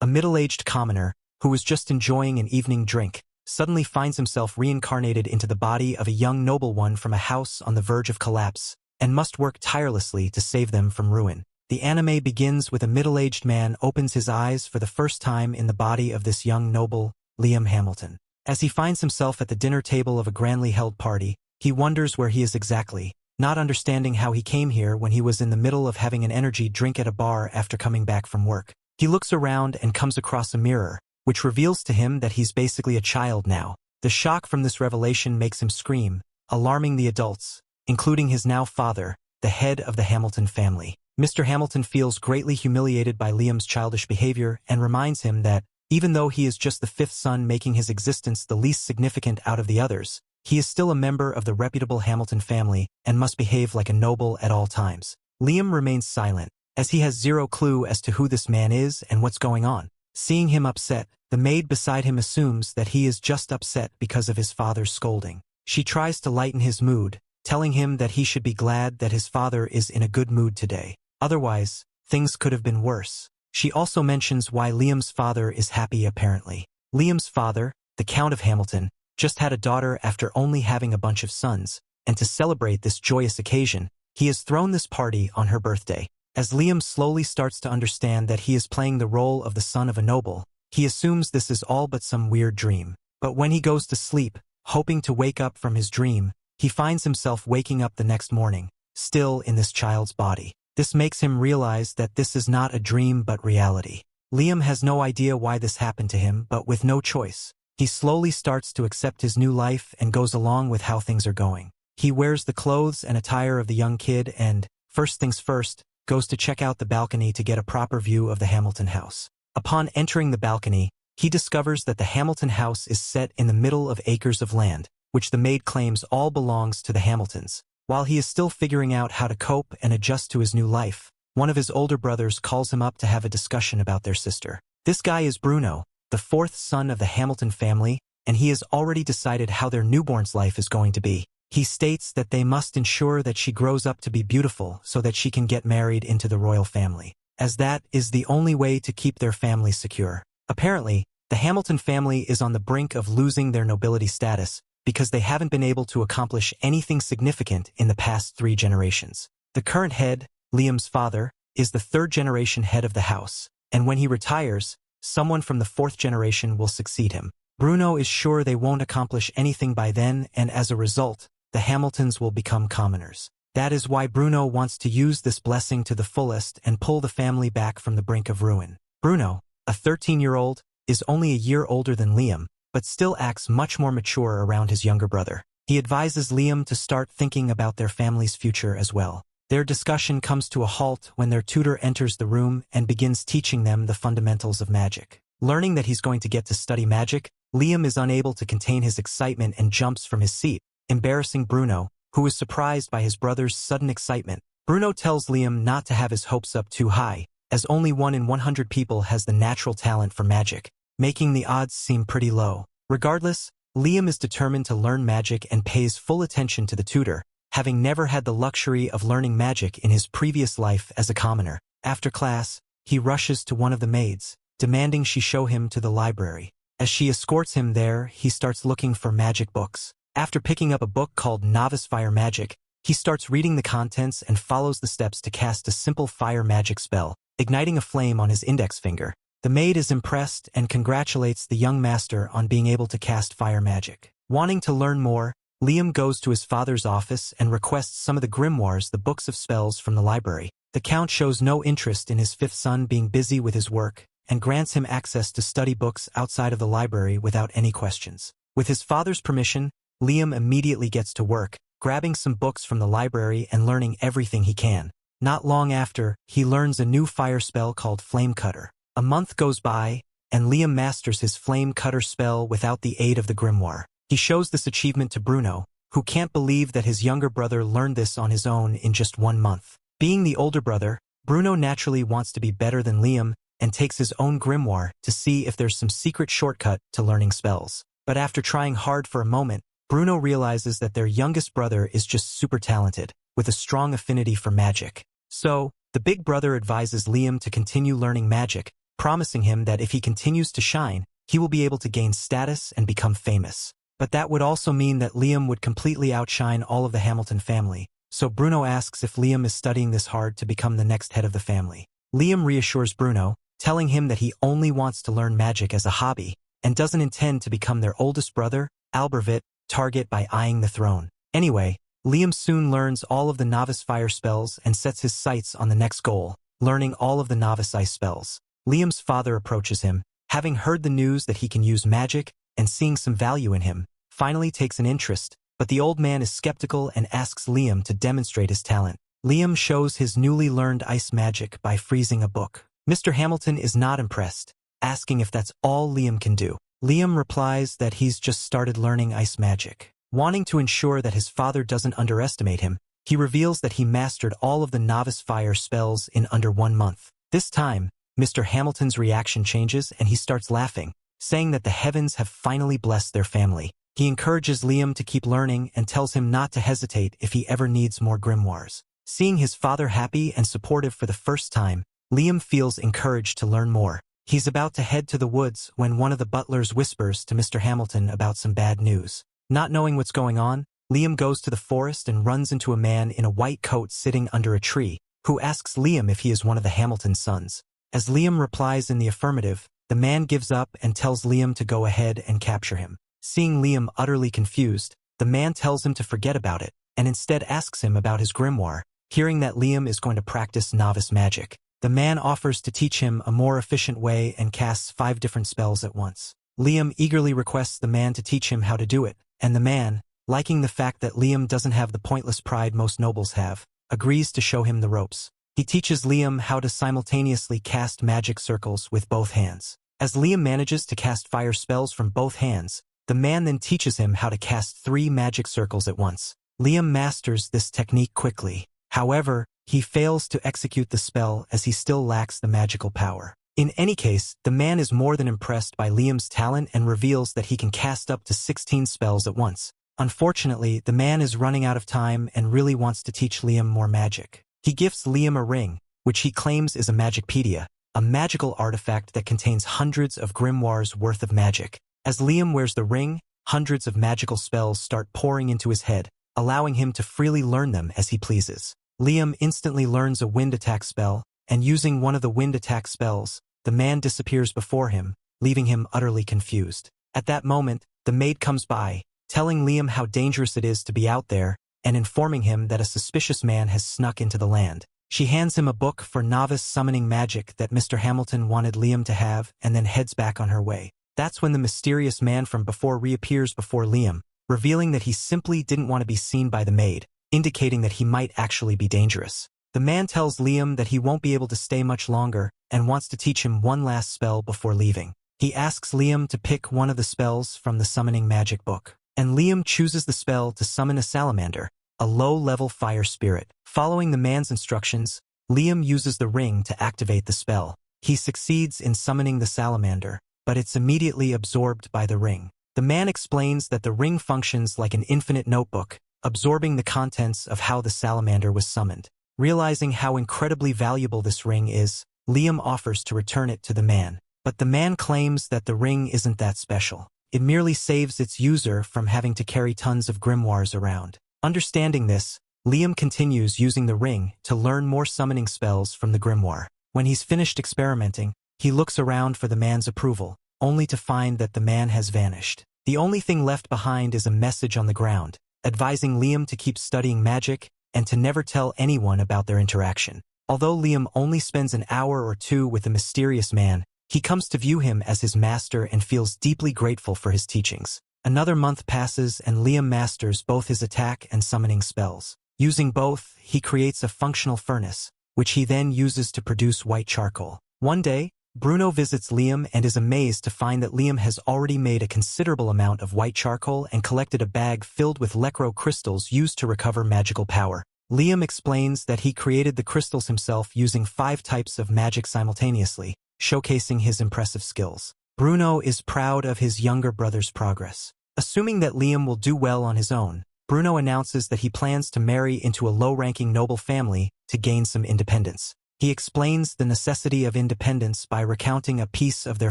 a middle-aged commoner, who was just enjoying an evening drink, suddenly finds himself reincarnated into the body of a young nobleman from a house on the verge of collapse, and must work tirelessly to save them from ruin. The anime begins with a middle-aged man opens his eyes for the first time in the body of this young noble, Liam Hamilton. As he finds himself at the dinner table of a grandly held party, he wonders where he is exactly, not understanding how he came here when he was in the middle of having an energy drink at a bar after coming back from work. He looks around and comes across a mirror, which reveals to him that he's basically a child now. The shock from this revelation makes him scream, alarming the adults, including his now father, the head of the Hamilton family. Mr. Hamilton feels greatly humiliated by Liam's childish behavior and reminds him that, even though he is just the fifth son making his existence the least significant out of the others, he is still a member of the reputable Hamilton family and must behave like a noble at all times. Liam remains silent, as he has zero clue as to who this man is and what's going on. Seeing him upset, the maid beside him assumes that he is just upset because of his father's scolding. She tries to lighten his mood, telling him that he should be glad that his father is in a good mood today. Otherwise, things could have been worse. She also mentions why Liam's father is happy apparently. Liam's father, the Count of Hamilton, just had a daughter after only having a bunch of sons, and to celebrate this joyous occasion, he has thrown this party on her birthday. As Liam slowly starts to understand that he is playing the role of the son of a noble, he assumes this is all but some weird dream. But when he goes to sleep, hoping to wake up from his dream, he finds himself waking up the next morning, still in this child's body. This makes him realize that this is not a dream but reality. Liam has no idea why this happened to him, but with no choice, he slowly starts to accept his new life and goes along with how things are going. He wears the clothes and attire of the young kid and, first things first, goes to check out the balcony to get a proper view of the Hamilton house. Upon entering the balcony, he discovers that the Hamilton house is set in the middle of acres of land, which the maid claims all belongs to the Hamiltons. While he is still figuring out how to cope and adjust to his new life, one of his older brothers calls him up to have a discussion about their sister. This guy is Bruno, the fourth son of the Hamilton family, and he has already decided how their newborn's life is going to be. He states that they must ensure that she grows up to be beautiful so that she can get married into the royal family, as that is the only way to keep their family secure. Apparently, the Hamilton family is on the brink of losing their nobility status because they haven't been able to accomplish anything significant in the past 3 generations. The current head, Liam's father, is the 3rd generation head of the house, and when he retires, someone from the 4th generation will succeed him. Bruno is sure they won't accomplish anything by then, and as a result, the Hamiltons will become commoners. That is why Bruno wants to use this blessing to the fullest and pull the family back from the brink of ruin. Bruno, a 13-year-old, is only a year older than Liam, but still acts much more mature around his younger brother. He advises Liam to start thinking about their family's future as well. Their discussion comes to a halt when their tutor enters the room and begins teaching them the fundamentals of magic. Learning that he's going to get to study magic, Liam is unable to contain his excitement and jumps from his seat, embarrassing Bruno, who is surprised by his brother's sudden excitement. Bruno tells Liam not to have his hopes up too high, as only 1 in 100 people has the natural talent for magic, making the odds seem pretty low. Regardless, Liam is determined to learn magic and pays full attention to the tutor, having never had the luxury of learning magic in his previous life as a commoner. After class, he rushes to one of the maids, demanding she show him to the library. As she escorts him there, he starts looking for magic books. After picking up a book called Novice Fire Magic, he starts reading the contents and follows the steps to cast a simple fire magic spell, igniting a flame on his index finger. The maid is impressed and congratulates the young master on being able to cast fire magic. Wanting to learn more, Liam goes to his father's office and requests some of the grimoires, the books of spells from the library. The Count shows no interest in his 5th son being busy with his work and grants him access to study books outside of the library without any questions. With his father's permission, Liam immediately gets to work, grabbing some books from the library and learning everything he can. Not long after, he learns a new fire spell called Flame Cutter. A month goes by, and Liam masters his Flame Cutter spell without the aid of the grimoire. He shows this achievement to Bruno, who can't believe that his younger brother learned this on his own in just 1 month. Being the older brother, Bruno naturally wants to be better than Liam and takes his own grimoire to see if there's some secret shortcut to learning spells. But after trying hard for a moment, Bruno realizes that their youngest brother is just super talented, with a strong affinity for magic. So, the big brother advises Liam to continue learning magic, promising him that if he continues to shine, he will be able to gain status and become famous. But that would also mean that Liam would completely outshine all of the Hamilton family, so Bruno asks if Liam is studying this hard to become the next head of the family. Liam reassures Bruno, telling him that he only wants to learn magic as a hobby, and doesn't intend to become their oldest brother, Albervit, target by eyeing the throne. Anyway, Liam soon learns all of the novice fire spells and sets his sights on the next goal, learning all of the novice ice spells. Liam's father approaches him, having heard the news that he can use magic and seeing some value in him, finally takes an interest, but the old man is skeptical and asks Liam to demonstrate his talent. Liam shows his newly learned ice magic by freezing a book. Mr. Hamilton is not impressed, asking if that's all Liam can do. Liam replies that he's just started learning ice magic. Wanting to ensure that his father doesn't underestimate him, he reveals that he mastered all of the novice fire spells in under 1 month. This time, Mr. Hamilton's reaction changes and he starts laughing, saying that the heavens have finally blessed their family. He encourages Liam to keep learning and tells him not to hesitate if he ever needs more grimoires. Seeing his father happy and supportive for the first time, Liam feels encouraged to learn more. He's about to head to the woods when one of the butlers whispers to Mr. Hamilton about some bad news. Not knowing what's going on, Liam goes to the forest and runs into a man in a white coat sitting under a tree, who asks Liam if he is one of the Hamilton sons. As Liam replies in the affirmative, the man gives up and tells Liam to go ahead and capture him. Seeing Liam utterly confused, the man tells him to forget about it, and instead asks him about his grimoire. Hearing that Liam is going to practice novice magic, the man offers to teach him a more efficient way and casts 5 different spells at once. Liam eagerly requests the man to teach him how to do it, and the man, liking the fact that Liam doesn't have the pointless pride most nobles have, agrees to show him the ropes. He teaches Liam how to simultaneously cast magic circles with both hands. As Liam manages to cast fire spells from both hands, the man then teaches him how to cast 3 magic circles at once. Liam masters this technique quickly. However, he fails to execute the spell as he still lacks the magical power. In any case, the man is more than impressed by Liam's talent and reveals that he can cast up to 16 spells at once. Unfortunately, the man is running out of time and really wants to teach Liam more magic. He gifts Liam a ring, which he claims is a magicpedia, a magical artifact that contains hundreds of grimoires worth of magic. As Liam wears the ring, hundreds of magical spells start pouring into his head, allowing him to freely learn them as he pleases. Liam instantly learns a wind attack spell, and using one of the wind attack spells, the man disappears before him, leaving him utterly confused. At that moment, the maid comes by, telling Liam how dangerous it is to be out there, and informing him that a suspicious man has snuck into the land. She hands him a book for novice summoning magic that Mr. Hamilton wanted Liam to have and then heads back on her way. That's when the mysterious man from before reappears before Liam, revealing that he simply didn't want to be seen by the maid, indicating that he might actually be dangerous. The man tells Liam that he won't be able to stay much longer and wants to teach him one last spell before leaving. He asks Liam to pick one of the spells from the summoning magic book, and Liam chooses the spell to summon a salamander, a low-level fire spirit. Following the man's instructions, Liam uses the ring to activate the spell. He succeeds in summoning the salamander, but it's immediately absorbed by the ring. The man explains that the ring functions like an infinite notebook, absorbing the contents of how the salamander was summoned. Realizing how incredibly valuable this ring is, Liam offers to return it to the man. But the man claims that the ring isn't that special. It merely saves its user from having to carry tons of grimoires around. Understanding this, Liam continues using the ring to learn more summoning spells from the grimoire. When he's finished experimenting, he looks around for the man's approval, only to find that the man has vanished. The only thing left behind is a message on the ground, advising Liam to keep studying magic and to never tell anyone about their interaction. Although Liam only spends an hour or 2 with the mysterious man, he comes to view him as his master and feels deeply grateful for his teachings. Another month passes and Liam masters both his attack and summoning spells. Using both, he creates a functional furnace, which he then uses to produce white charcoal. One day, Bruno visits Liam and is amazed to find that Liam has already made a considerable amount of white charcoal and collected a bag filled with lecro crystals used to recover magical power. Liam explains that he created the crystals himself using 5 types of magic simultaneously, showcasing his impressive skills. Bruno is proud of his younger brother's progress. Assuming that Liam will do well on his own, Bruno announces that he plans to marry into a low-ranking noble family to gain some independence. He explains the necessity of independence by recounting a piece of their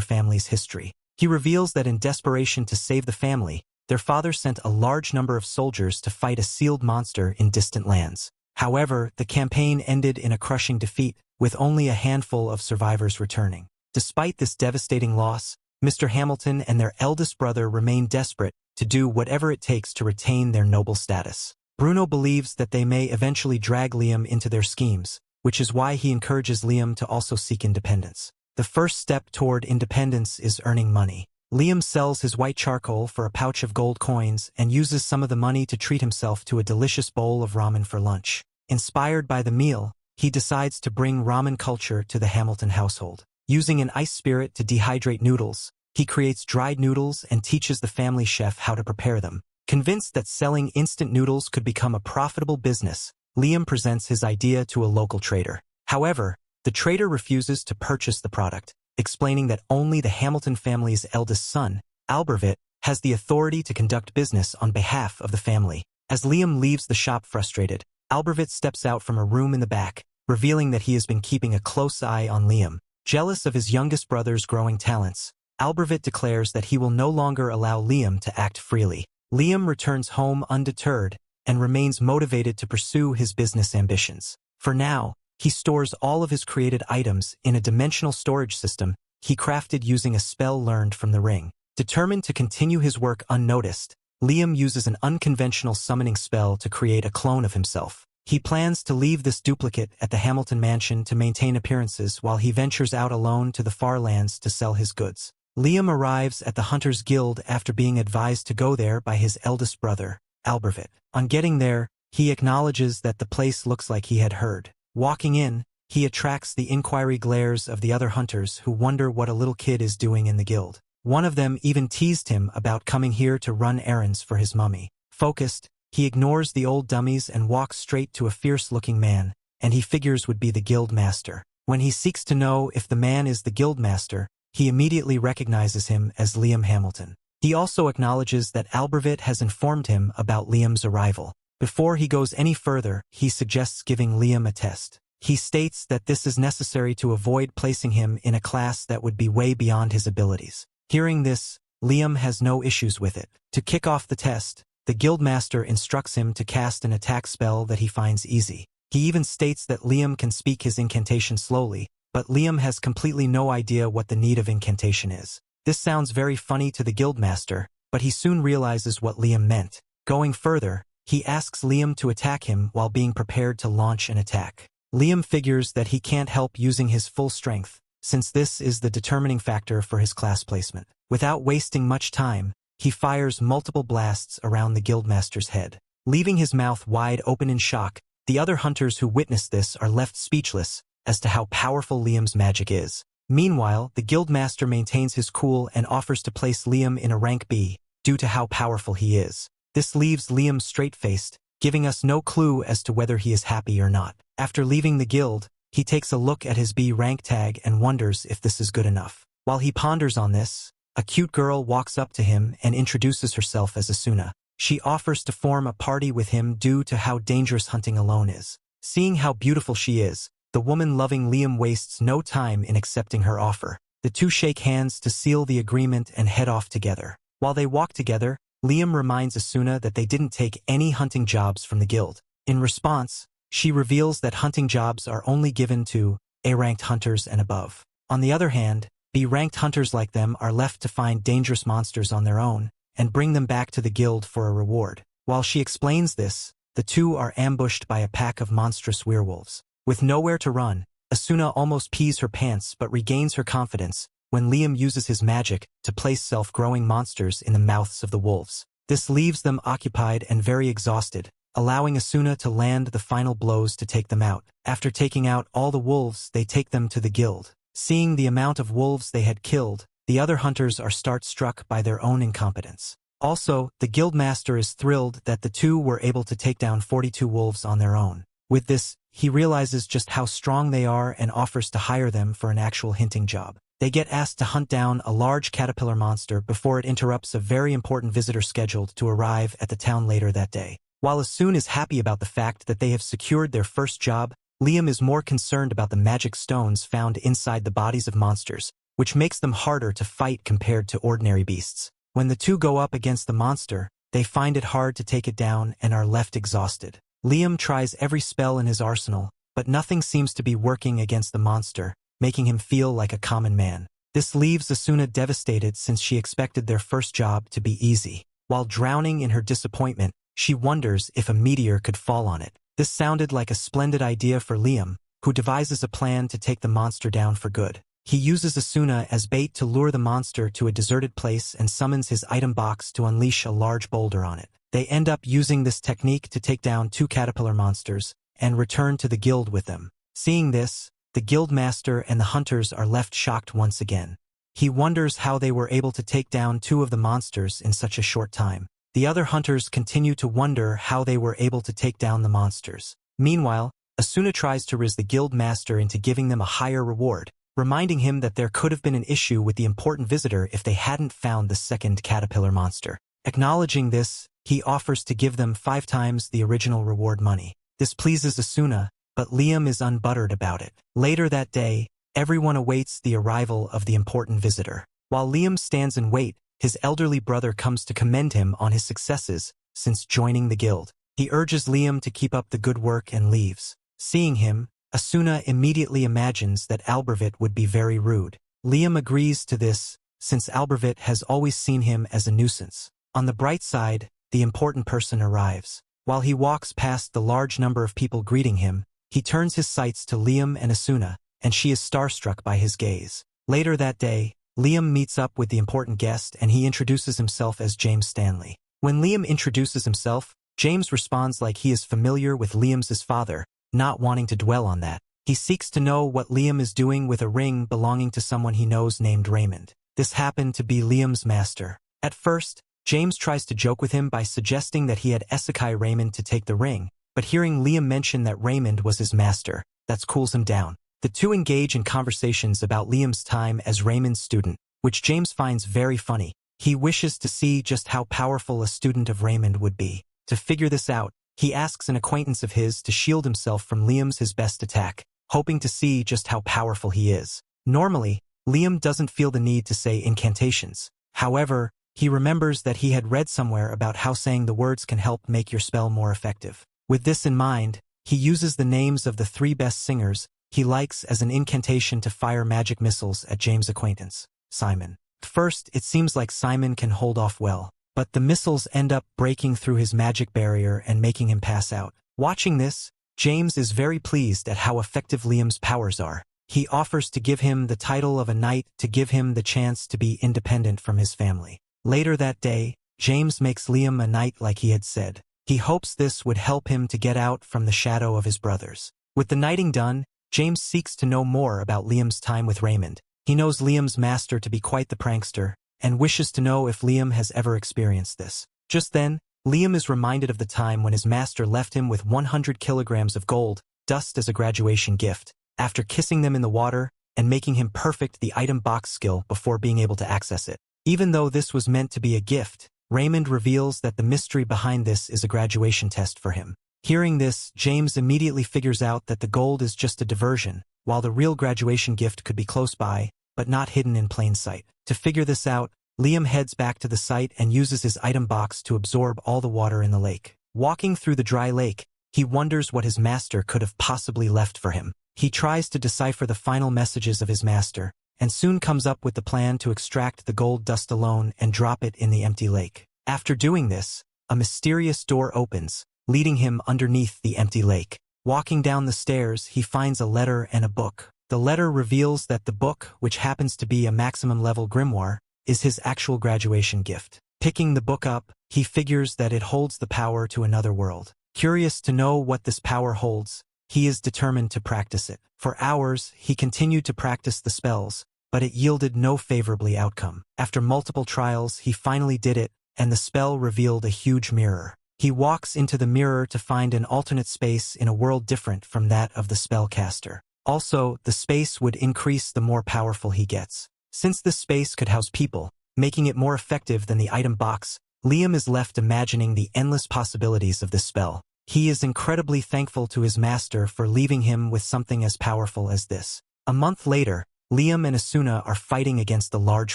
family's history. He reveals that in desperation to save the family, their father sent a large number of soldiers to fight a sealed monster in distant lands. However, the campaign ended in a crushing defeat, with only a handful of survivors returning. Despite this devastating loss, Mr. Hamilton and their eldest brother remain desperate to do whatever it takes to retain their noble status. Bruno believes that they may eventually drag Liam into their schemes, which is why he encourages Liam to also seek independence. The first step toward independence is earning money. Liam sells his white charcoal for a pouch of gold coins and uses some of the money to treat himself to a delicious bowl of ramen for lunch. Inspired by the meal, he decides to bring ramen culture to the Hamilton household. Using an ice spirit to dehydrate noodles, he creates dried noodles and teaches the family chef how to prepare them. Convinced that selling instant noodles could become a profitable business, Liam presents his idea to a local trader. However, the trader refuses to purchase the product, explaining that only the Hamilton family's eldest son, Albervit, has the authority to conduct business on behalf of the family. As Liam leaves the shop frustrated, Albervit steps out from a room in the back, revealing that he has been keeping a close eye on Liam. Jealous of his youngest brother's growing talents, Albervit declares that he will no longer allow Liam to act freely. Liam returns home undeterred and remains motivated to pursue his business ambitions. For now, he stores all of his created items in a dimensional storage system he crafted using a spell learned from the ring. Determined to continue his work unnoticed, Liam uses an unconventional summoning spell to create a clone of himself. He plans to leave this duplicate at the Hamilton mansion to maintain appearances while he ventures out alone to the far lands to sell his goods. Liam arrives at the Hunters Guild after being advised to go there by his eldest brother, Albervit. On getting there, he acknowledges that the place looks like he had heard. Walking in, he attracts the inquiry glares of the other hunters who wonder what a little kid is doing in the guild. One of them even teased him about coming here to run errands for his mummy. Focused, he ignores the old dummies and walks straight to a fierce-looking man, and he figures would be the guild master. When he seeks to know if the man is the guild master, he immediately recognizes him as Liam Hamilton. He also acknowledges that Albervit has informed him about Liam's arrival. Before he goes any further, he suggests giving Liam a test. He states that this is necessary to avoid placing him in a class that would be way beyond his abilities. Hearing this, Liam has no issues with it. To kick off the test, the guildmaster instructs him to cast an attack spell that he finds easy. He even states that Liam can speak his incantation slowly, but Liam has completely no idea what the need of incantation is. This sounds very funny to the guildmaster, but he soon realizes what Liam meant. Going further, he asks Liam to attack him while being prepared to launch an attack. Liam figures that he can't help using his full strength, since this is the determining factor for his class placement. Without wasting much time, he fires multiple blasts around the guildmaster's head. Leaving his mouth wide open in shock, the other hunters who witness this are left speechless as to how powerful Liam's magic is. Meanwhile, the guildmaster maintains his cool and offers to place Liam in a rank B, due to how powerful he is. This leaves Liam straight-faced, giving us no clue as to whether he is happy or not. After leaving the guild, he takes a look at his B rank tag and wonders if this is good enough. While he ponders on this, a cute girl walks up to him and introduces herself as Asuna. She offers to form a party with him due to how dangerous hunting alone is. Seeing how beautiful she is, the woman-loving Liam wastes no time in accepting her offer. The two shake hands to seal the agreement and head off together. While they walk together, Liam reminds Asuna that they didn't take any hunting jobs from the guild. In response, she reveals that hunting jobs are only given to A-ranked hunters and above. On the other hand, B-ranked hunters like them are left to find dangerous monsters on their own and bring them back to the guild for a reward. While she explains this, the two are ambushed by a pack of monstrous werewolves. With nowhere to run, Asuna almost pees her pants but regains her confidence when Liam uses his magic to place self-growing monsters in the mouths of the wolves. This leaves them occupied and very exhausted, allowing Asuna to land the final blows to take them out. After taking out all the wolves, they take them to the guild. Seeing the amount of wolves they had killed, the other hunters are struck by their own incompetence. Also, the guildmaster is thrilled that the two were able to take down 42 wolves on their own. With this, he realizes just how strong they are and offers to hire them for an actual hunting job. They get asked to hunt down a large caterpillar monster before it interrupts a very important visitor scheduled to arrive at the town later that day. While Asuna is happy about the fact that they have secured their first job, Liam is more concerned about the magic stones found inside the bodies of monsters, which makes them harder to fight compared to ordinary beasts. When the two go up against the monster, they find it hard to take it down and are left exhausted. Liam tries every spell in his arsenal, but nothing seems to be working against the monster, making him feel like a common man. This leaves Asuna devastated since she expected their first job to be easy. While drowning in her disappointment, she wonders if a meteor could fall on it. This sounded like a splendid idea for Liam, who devises a plan to take the monster down for good. He uses Asuna as bait to lure the monster to a deserted place and summons his item box to unleash a large boulder on it. They end up using this technique to take down 2 caterpillar monsters and return to the guild with them. Seeing this, the guild master and the hunters are left shocked once again. He wonders how they were able to take down 2 of the monsters in such a short time. The other hunters continue to wonder how they were able to take down the monsters. Meanwhile, Asuna tries to riz the guild master into giving them a higher reward, reminding him that there could have been an issue with the important visitor if they hadn't found the second caterpillar monster. Acknowledging this, he offers to give them 5 times the original reward money. This pleases Asuna, but Liam is unbuttered about it. Later that day, everyone awaits the arrival of the important visitor. While Liam stands in wait, his elderly brother comes to commend him on his successes since joining the guild. He urges Liam to keep up the good work and leaves. Seeing him, Asuna immediately imagines that Albervit would be very rude. Liam agrees to this, since Albervit has always seen him as a nuisance. On the bright side, the important person arrives. While he walks past the large number of people greeting him, he turns his sights to Liam and Asuna, and she is starstruck by his gaze. Later that day, Liam meets up with the important guest and he introduces himself as James Stanley. When Liam introduces himself, James responds like he is familiar with Liam's father, not wanting to dwell on that. He seeks to know what Liam is doing with a ring belonging to someone he knows named Raymond. This happened to be Liam's master. At first, James tries to joke with him by suggesting that he had isekai Raymond to take the ring, but hearing Liam mention that Raymond was his master, that cools him down. The two engage in conversations about Liam's time as Raymond's student, which James finds very funny. He wishes to see just how powerful a student of Raymond would be. To figure this out, he asks an acquaintance of his to shield himself from Liam's best attack, hoping to see just how powerful he is. Normally, Liam doesn't feel the need to say incantations. However, he remembers that he had read somewhere about how saying the words can help make your spell more effective. With this in mind, he uses the names of the 3 best singers he likes as an incantation to fire magic missiles at James' acquaintance, Simon. First, it seems like Simon can hold off well, but the missiles end up breaking through his magic barrier and making him pass out. Watching this, James is very pleased at how effective Liam's powers are. He offers to give him the title of a knight to give him the chance to be independent from his family. Later that day, James makes Liam a knight like he had said. He hopes this would help him to get out from the shadow of his brothers. With the knighting done, James seeks to know more about Liam's time with Raymond. He knows Liam's master to be quite the prankster, and wishes to know if Liam has ever experienced this. Just then, Liam is reminded of the time when his master left him with 100 kilograms of gold dust as a graduation gift, after kissing them in the water and making him perfect the item box skill before being able to access it. Even though this was meant to be a gift, Raymond reveals that the mystery behind this is a graduation test for him. Hearing this, James immediately figures out that the gold is just a diversion, while the real graduation gift could be close by, but not hidden in plain sight. To figure this out, Liam heads back to the site and uses his item box to absorb all the water in the lake. Walking through the dry lake, he wonders what his master could have possibly left for him. He tries to decipher the final messages of his master, and soon comes up with the plan to extract the gold dust alone and drop it in the empty lake. After doing this, a mysterious door opens, leading him underneath the empty lake. Walking down the stairs, he finds a letter and a book. The letter reveals that the book, which happens to be a maximum level grimoire, is his actual graduation gift. Picking the book up, he figures that it holds the power to another world. Curious to know what this power holds, he is determined to practice it. For hours, he continued to practice the spells, but it yielded no favorably outcome. After multiple trials, he finally did it, and the spell revealed a huge mirror. He walks into the mirror to find an alternate space in a world different from that of the spellcaster. Also, the space would increase the more powerful he gets. Since this space could house people, making it more effective than the item box, Liam is left imagining the endless possibilities of this spell. He is incredibly thankful to his master for leaving him with something as powerful as this. A month later, Liam and Asuna are fighting against the large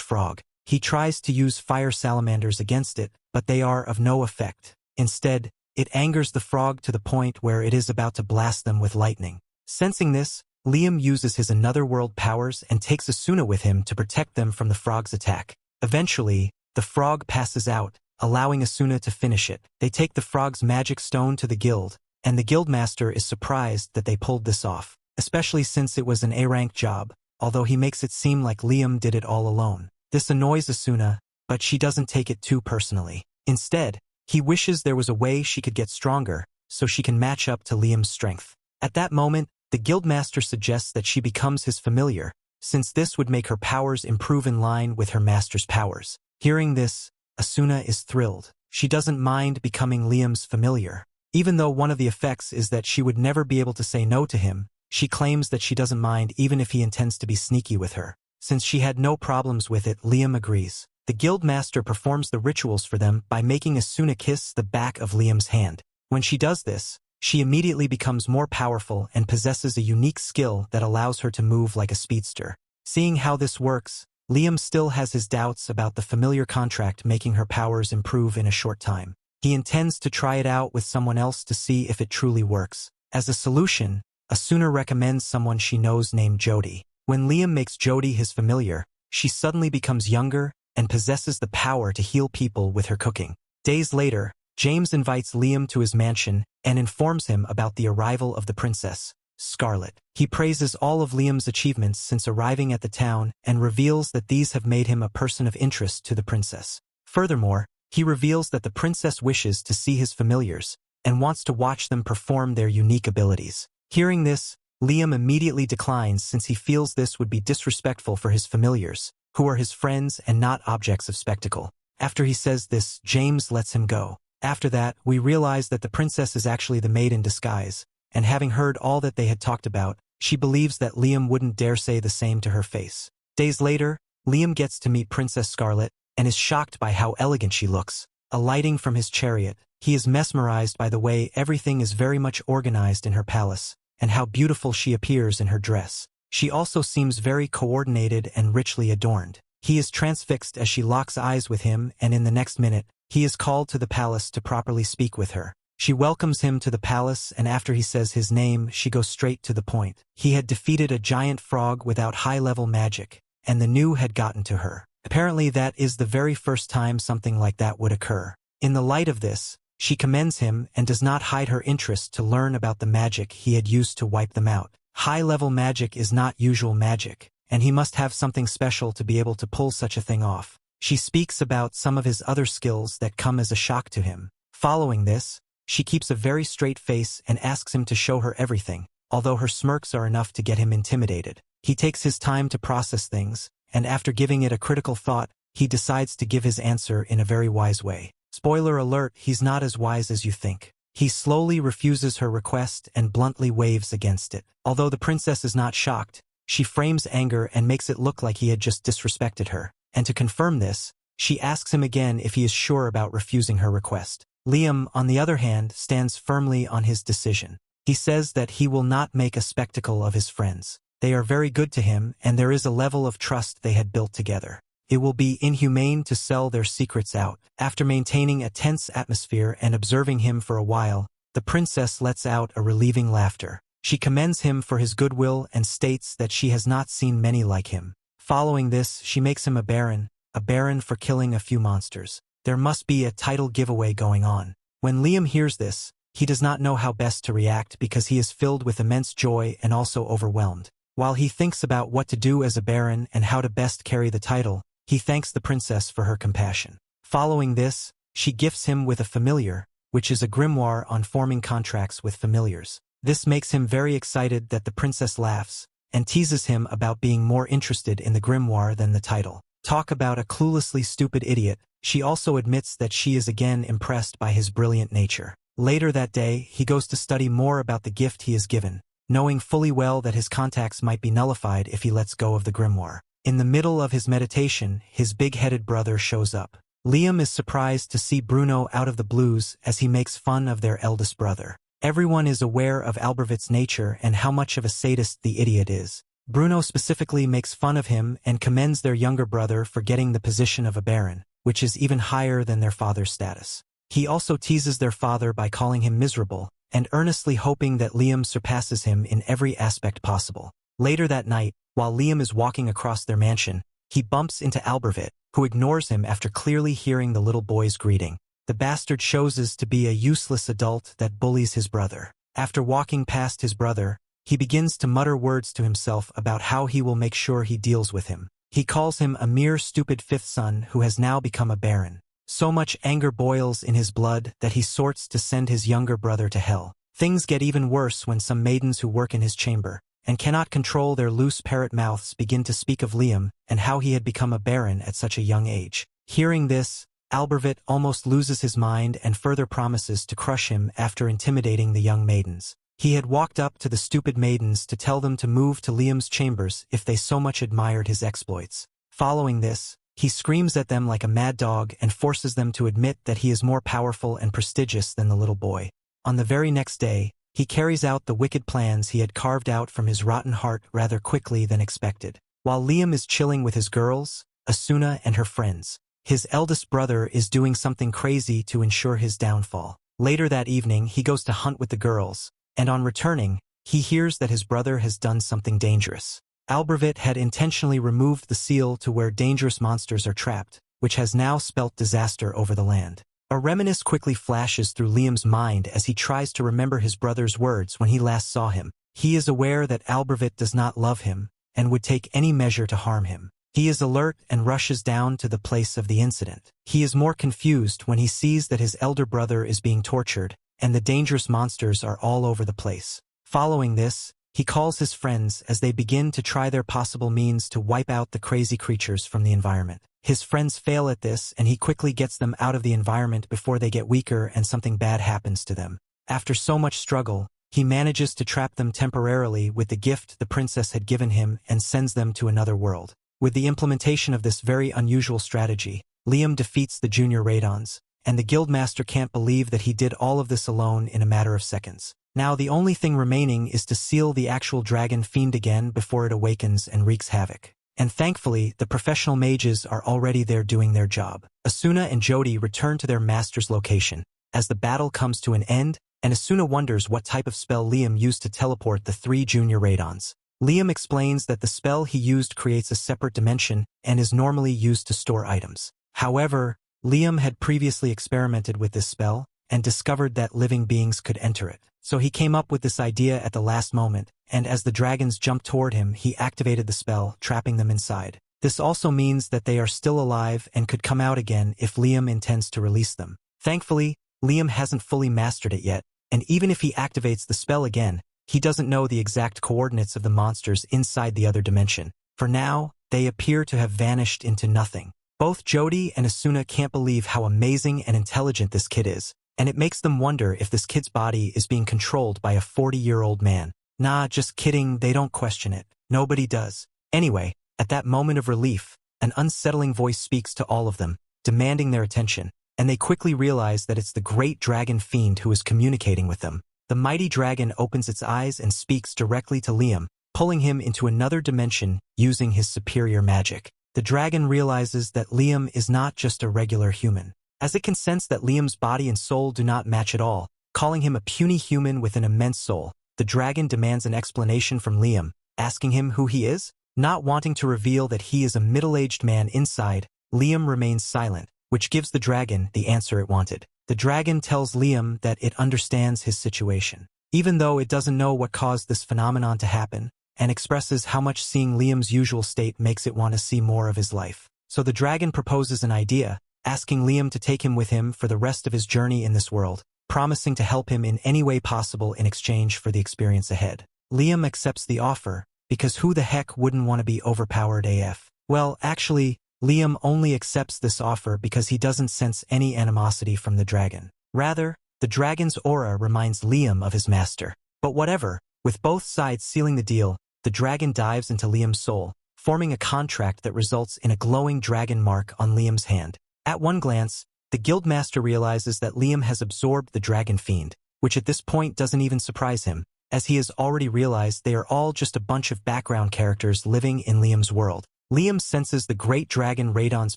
frog. He tries to use fire salamanders against it, but they are of no effect. Instead, it angers the frog to the point where it is about to blast them with lightning. Sensing this, Liam uses his another world powers and takes Asuna with him to protect them from the frog's attack. Eventually, the frog passes out, allowing Asuna to finish it. They take the frog's magic stone to the guild, and the guildmaster is surprised that they pulled this off, especially since it was an A-rank job, although he makes it seem like Liam did it all alone. This annoys Asuna, but she doesn't take it too personally. Instead, he wishes there was a way she could get stronger, so she can match up to Liam's strength. At that moment, the guildmaster suggests that she becomes his familiar, since this would make her powers improve in line with her master's powers. Hearing this, Asuna is thrilled. She doesn't mind becoming Liam's familiar. Even though one of the effects is that she would never be able to say no to him, she claims that she doesn't mind even if he intends to be sneaky with her. Since she had no problems with it, Liam agrees. The guildmaster performs the rituals for them by making Asuna kiss the back of Liam's hand. When she does this, she immediately becomes more powerful and possesses a unique skill that allows her to move like a speedster. Seeing how this works, Liam still has his doubts about the familiar contract making her powers improve in a short time. He intends to try it out with someone else to see if it truly works. As a solution, Asuna recommends someone she knows named Jody. When Liam makes Jody his familiar, she suddenly becomes younger and possesses the power to heal people with her cooking. Days later, James invites Liam to his mansion and informs him about the arrival of the princess, Scarlet. He praises all of Liam's achievements since arriving at the town and reveals that these have made him a person of interest to the princess. Furthermore, he reveals that the princess wishes to see his familiars and wants to watch them perform their unique abilities. Hearing this, Liam immediately declines since he feels this would be disrespectful for his familiars, who are his friends and not objects of spectacle. After he says this, James lets him go. After that, we realize that the princess is actually the maid in disguise, and having heard all that they had talked about, she believes that Liam wouldn't dare say the same to her face. Days later, Liam gets to meet Princess Scarlet and is shocked by how elegant she looks. Alighting from his chariot, he is mesmerized by the way everything is very much organized in her palace, and how beautiful she appears in her dress. She also seems very coordinated and richly adorned. He is transfixed as she locks eyes with him, and in the next minute, he is called to the palace to properly speak with her. She welcomes him to the palace, and after he says his name, she goes straight to the point. He had defeated a giant frog without high-level magic, and the new had gotten to her. Apparently that is the very first time something like that would occur. In the light of this, she commends him and does not hide her interest to learn about the magic he had used to wipe them out. High-level magic is not usual magic, and he must have something special to be able to pull such a thing off. She speaks about some of his other skills that come as a shock to him. Following this, she keeps a very straight face and asks him to show her everything, although her smirks are enough to get him intimidated. He takes his time to process things, and after giving it a critical thought, he decides to give his answer in a very wise way. Spoiler alert, he's not as wise as you think. He slowly refuses her request and bluntly waves against it. Although the princess is not shocked, she frames anger and makes it look like he had just disrespected her. And to confirm this, she asks him again if he is sure about refusing her request. Liam, on the other hand, stands firmly on his decision. He says that he will not make a spectacle of his friends. They are very good to him, and there is a level of trust they had built together. It will be inhumane to sell their secrets out. After maintaining a tense atmosphere and observing him for a while, the princess lets out a relieving laughter. She commends him for his goodwill and states that she has not seen many like him. Following this, she makes him a baron for killing a few monsters. There must be a title giveaway going on. When Liam hears this, he does not know how best to react because he is filled with immense joy and also overwhelmed. While he thinks about what to do as a baron and how to best carry the title, he thanks the princess for her compassion. Following this, she gifts him with a familiar, which is a grimoire on forming contracts with familiars. This makes him very excited that the princess laughs and teases him about being more interested in the grimoire than the title. Talk about a cluelessly stupid idiot, she also admits that she is again impressed by his brilliant nature. Later that day, he goes to study more about the gift he is given, knowing fully well that his contacts might be nullified if he lets go of the grimoire. In the middle of his meditation, his big-headed brother shows up. Liam is surprised to see Bruno out of the blues as he makes fun of their eldest brother. Everyone is aware of Albervit's nature and how much of a sadist the idiot is. Bruno specifically makes fun of him and commends their younger brother for getting the position of a baron, which is even higher than their father's status. He also teases their father by calling him miserable, and earnestly hoping that Liam surpasses him in every aspect possible. Later that night, while Liam is walking across their mansion, he bumps into Albervit, who ignores him after clearly hearing the little boy's greeting. The bastard shows to be a useless adult that bullies his brother. After walking past his brother, he begins to mutter words to himself about how he will make sure he deals with him. He calls him a mere stupid fifth son who has now become a baron. So much anger boils in his blood that he sorts to send his younger brother to hell. Things get even worse when some maidens who work in his chamber and cannot control their loose parrot mouths begin to speak of Liam and how he had become a baron at such a young age. Hearing this, Albervit almost loses his mind and further promises to crush him after intimidating the young maidens. He had walked up to the stupid maidens to tell them to move to Liam's chambers if they so much admired his exploits. Following this, he screams at them like a mad dog and forces them to admit that he is more powerful and prestigious than the little boy. On the very next day, he carries out the wicked plans he had carved out from his rotten heart rather quickly than expected. While Liam is chilling with his girls, Asuna and her friends, his eldest brother is doing something crazy to ensure his downfall. Later that evening, he goes to hunt with the girls, and on returning, he hears that his brother has done something dangerous. Albervit had intentionally removed the seal to where dangerous monsters are trapped, which has now spelt disaster over the land. A reminiscence quickly flashes through Liam's mind as he tries to remember his brother's words when he last saw him. He is aware that Albervit does not love him and would take any measure to harm him. He is alert and rushes down to the place of the incident. He is more confused when he sees that his elder brother is being tortured and the dangerous monsters are all over the place. Following this, he calls his friends as they begin to try their possible means to wipe out the crazy creatures from the environment. His friends fail at this and he quickly gets them out of the environment before they get weaker and something bad happens to them. After so much struggle, he manages to trap them temporarily with the gift the princess had given him and sends them to another world. With the implementation of this very unusual strategy, Liam defeats the junior Radons, and the guildmaster can't believe that he did all of this alone in a matter of seconds. Now the only thing remaining is to seal the actual dragon fiend again before it awakens and wreaks havoc. And thankfully, the professional mages are already there doing their job. Asuna and Jody return to their master's location. As the battle comes to an end, and Asuna wonders what type of spell Liam used to teleport the 3 junior Radons. Liam explains that the spell he used creates a separate dimension and is normally used to store items. However, Liam had previously experimented with this spell and discovered that living beings could enter it. So he came up with this idea at the last moment, and as the dragons jumped toward him, he activated the spell, trapping them inside. This also means that they are still alive and could come out again if Liam intends to release them. Thankfully, Liam hasn't fully mastered it yet, and even if he activates the spell again, he doesn't know the exact coordinates of the monsters inside the other dimension. For now, they appear to have vanished into nothing. Both Jody and Asuna can't believe how amazing and intelligent this kid is, and it makes them wonder if this kid's body is being controlled by a 40-year-old man. Nah, just kidding, they don't question it. Nobody does. Anyway, at that moment of relief, an unsettling voice speaks to all of them, demanding their attention, and they quickly realize that it's the great dragon fiend who is communicating with them. The mighty dragon opens its eyes and speaks directly to Liam, pulling him into another dimension using his superior magic. The dragon realizes that Liam is not just a regular human, as it can sense that Liam's body and soul do not match at all, calling him a puny human with an immense soul. The dragon demands an explanation from Liam, asking him who he is. Not wanting to reveal that he is a middle-aged man inside, Liam remains silent, which gives the dragon the answer it wanted. The dragon tells Liam that it understands his situation, even though it doesn't know what caused this phenomenon to happen, and expresses how much seeing Liam's usual state makes it want to see more of his life. So the dragon proposes an idea, asking Liam to take him with him for the rest of his journey in this world, promising to help him in any way possible in exchange for the experience ahead. Liam accepts the offer, because who the heck wouldn't want to be overpowered AF? Well, actually, Liam only accepts this offer because he doesn't sense any animosity from the dragon. Rather, the dragon's aura reminds Liam of his master. But whatever, with both sides sealing the deal, the dragon dives into Liam's soul, forming a contract that results in a glowing dragon mark on Liam's hand. At one glance, the guildmaster realizes that Liam has absorbed the dragon fiend, which at this point doesn't even surprise him, as he has already realized they are all just a bunch of background characters living in Liam's world. Liam senses the great dragon Radon's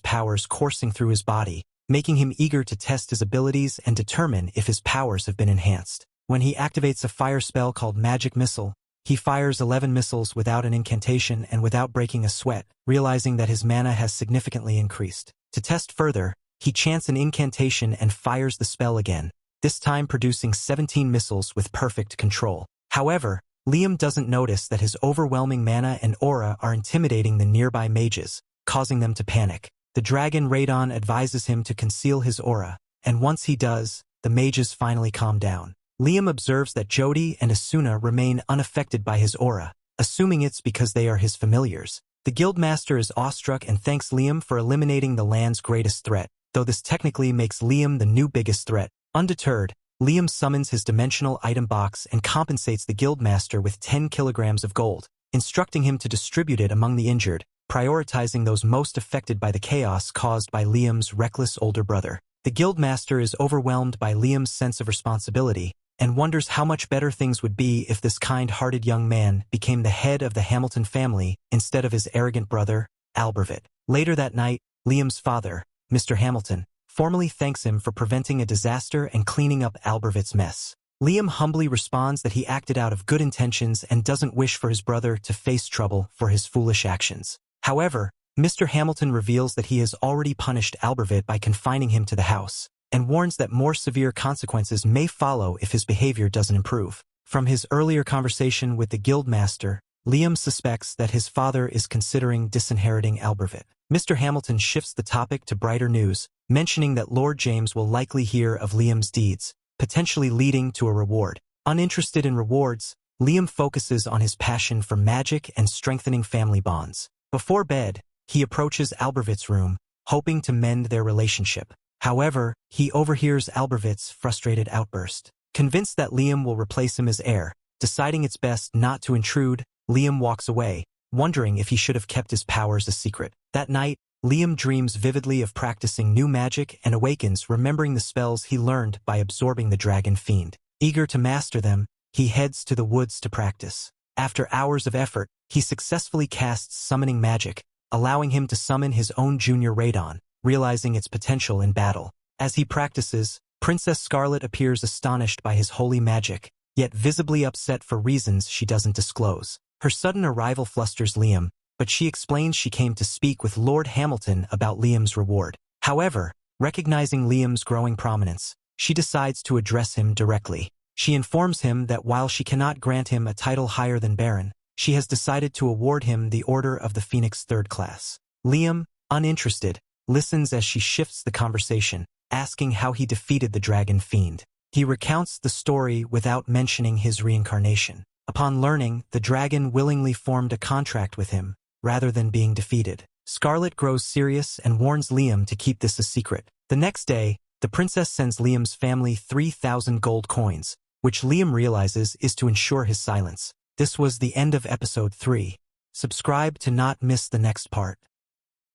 powers coursing through his body, making him eager to test his abilities and determine if his powers have been enhanced. When he activates a fire spell called Magic Missile, he fires 11 missiles without an incantation and without breaking a sweat, realizing that his mana has significantly increased. To test further, he chants an incantation and fires the spell again, this time producing 17 missiles with perfect control. However, Liam doesn't notice that his overwhelming mana and aura are intimidating the nearby mages, causing them to panic. The dragon Radon advises him to conceal his aura, and once he does, the mages finally calm down. Liam observes that Jody and Asuna remain unaffected by his aura, assuming it's because they are his familiars. The guildmaster is awestruck and thanks Liam for eliminating the land's greatest threat, though this technically makes Liam the new biggest threat. Undeterred, Liam summons his dimensional item box and compensates the guildmaster with 10 kilograms of gold, instructing him to distribute it among the injured, prioritizing those most affected by the chaos caused by Liam's reckless older brother. The guildmaster is overwhelmed by Liam's sense of responsibility, and wonders how much better things would be if this kind-hearted young man became the head of the Hamilton family instead of his arrogant brother, Albervit. Later that night, Liam's father, Mr. Hamilton, formally thanks him for preventing a disaster and cleaning up Albervit's mess. Liam humbly responds that he acted out of good intentions and doesn't wish for his brother to face trouble for his foolish actions. However, Mr. Hamilton reveals that he has already punished Albervit by confining him to the house, and warns that more severe consequences may follow if his behavior doesn't improve. From his earlier conversation with the guildmaster, Liam suspects that his father is considering disinheriting Albervit. Mr. Hamilton shifts the topic to brighter news, mentioning that Lord James will likely hear of Liam's deeds, potentially leading to a reward. Uninterested in rewards, Liam focuses on his passion for magic and strengthening family bonds. Before bed, he approaches Albervit's room, hoping to mend their relationship. However, he overhears Albervit's frustrated outburst. Convinced that Liam will replace him as heir, deciding it's best not to intrude, Liam walks away, wondering if he should have kept his powers a secret. That night, Liam dreams vividly of practicing new magic and awakens remembering the spells he learned by absorbing the dragon fiend. Eager to master them, he heads to the woods to practice. After hours of effort, he successfully casts summoning magic, allowing him to summon his own junior Radon, realizing its potential in battle. As he practices, Princess Scarlet appears astonished by his holy magic, yet visibly upset for reasons she doesn't disclose. Her sudden arrival flusters Liam, but she explains she came to speak with Lord Hamilton about Liam's reward. However, recognizing Liam's growing prominence, she decides to address him directly. She informs him that while she cannot grant him a title higher than Baron, she has decided to award him the Order of the Phoenix Third Class. Liam, uninterested, listens as she shifts the conversation, asking how he defeated the dragon fiend. He recounts the story without mentioning his reincarnation. Upon learning, the dragon willingly formed a contract with him, rather than being defeated. Scarlet grows serious and warns Liam to keep this a secret. The next day, the princess sends Liam's family 3,000 gold coins, which Liam realizes is to ensure his silence. This was the end of episode 3. Subscribe to not miss the next part.